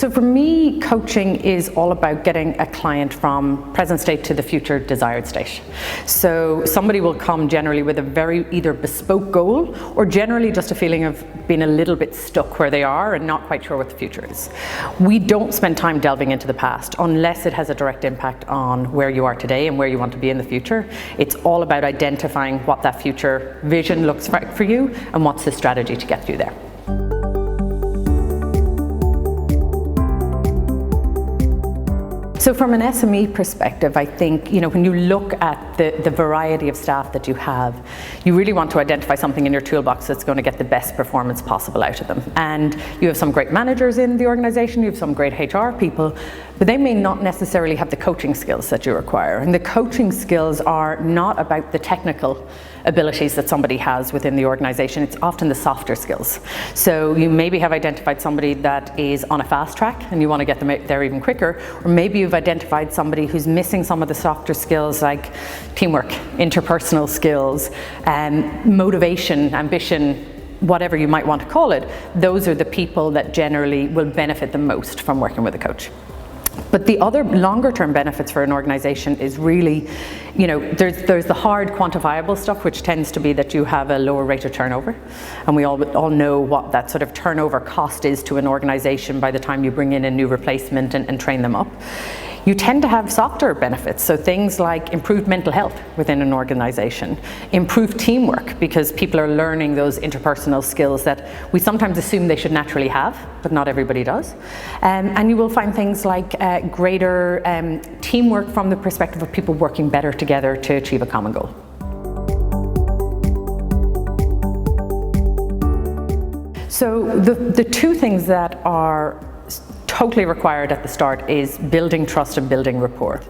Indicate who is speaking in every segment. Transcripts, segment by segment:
Speaker 1: So for me, coaching is all about getting a client from present state to the future desired state. So somebody will come generally with a very either bespoke goal or generally just a feeling of being a little bit stuck where they are and not quite sure what the future is. We don't spend time delving into the past unless it has a direct impact on where you are today and where you want to be in the future. It's all about identifying what that future vision looks like for you and what's the strategy to get you there. So from an SME perspective, I think, when you look at the variety of staff that you have, you really want to identify something in your toolbox that's going to get the best performance possible out of them. And you have some great managers in the organization, you have some great HR people, but they may not necessarily have the coaching skills that you require. And the coaching skills are not about the technical abilities that somebody has within the organization, it's often the softer skills. So you maybe have identified somebody that is on a fast track and you want to get them out there even quicker, or maybe you've identified somebody who's missing some of the softer skills like teamwork, interpersonal skills, motivation, ambition, whatever you might want to call it. Those are the people that generally will benefit the most from working with a coach. But the other longer term benefits for an organization is really, there's the hard quantifiable stuff, which tends to be that you have a lower rate of turnover. And we all know what that sort of turnover cost is to an organization by the time you bring in a new replacement and train them up. You tend to have softer benefits, so things like improved mental health within an organization, improved teamwork because people are learning those interpersonal skills that we sometimes assume they should naturally have, but not everybody does. And you will find things like greater teamwork from the perspective of people working better together to achieve a common goal. So the two things that are totally required at the start is building trust and building rapport.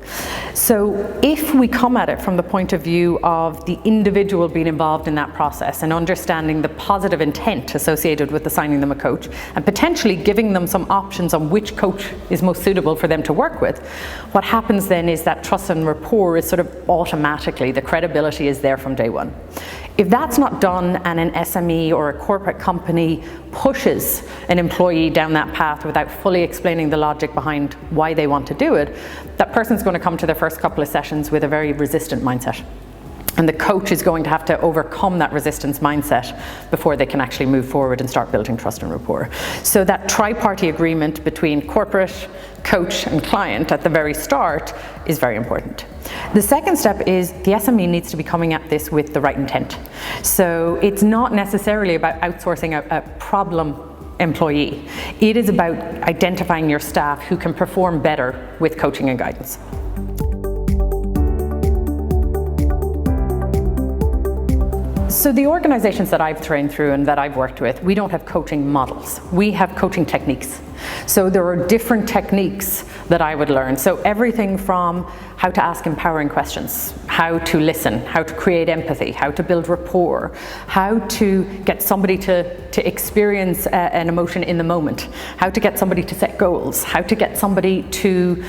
Speaker 1: So if we come at it from the point of view of the individual being involved in that process and understanding the positive intent associated with assigning them a coach and potentially giving them some options on which coach is most suitable for them to work with, what happens then is that trust and rapport is sort of automatically, the credibility is there from day one. If that's not done and an SME or a corporate company pushes an employee down that path without fully explaining the logic behind why they want to do it, that person's going to come to their first couple of sessions with a very resistant mindset. And the coach is going to have to overcome that resistance mindset before they can actually move forward and start building trust and rapport. So that tri-party agreement between corporate, coach and client at the very start is very important. The second step is the SME needs to be coming at this with the right intent. So it's not necessarily about outsourcing a problem employee. It is about identifying your staff who can perform better with coaching and guidance. So the organizations that I've trained through and that I've worked with, we don't have coaching models. We have coaching techniques. So there are different techniques that I would learn. So everything from how to ask empowering questions, how to listen, how to create empathy, how to build rapport, how to get somebody to experience an emotion in the moment, how to get somebody to set goals, how to get somebody to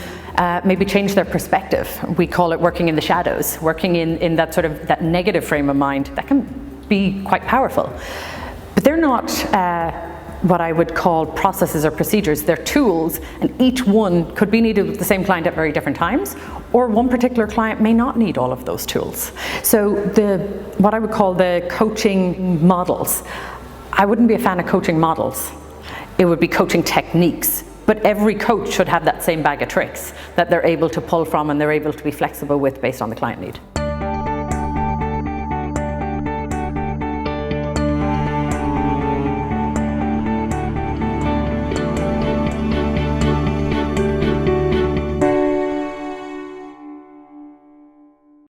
Speaker 1: maybe change their perspective. We call it working in the shadows, working in that sort of that negative frame of mind. That can be quite powerful. But they're not what I would call processes or procedures. They're tools, and each one could be needed with the same client at very different times, or one particular client may not need all of those tools. So what I would call the coaching models, I wouldn't be a fan of coaching models. It would be coaching techniques. But every coach should have that same bag of tricks that they're able to pull from and they're able to be flexible with based on the client need.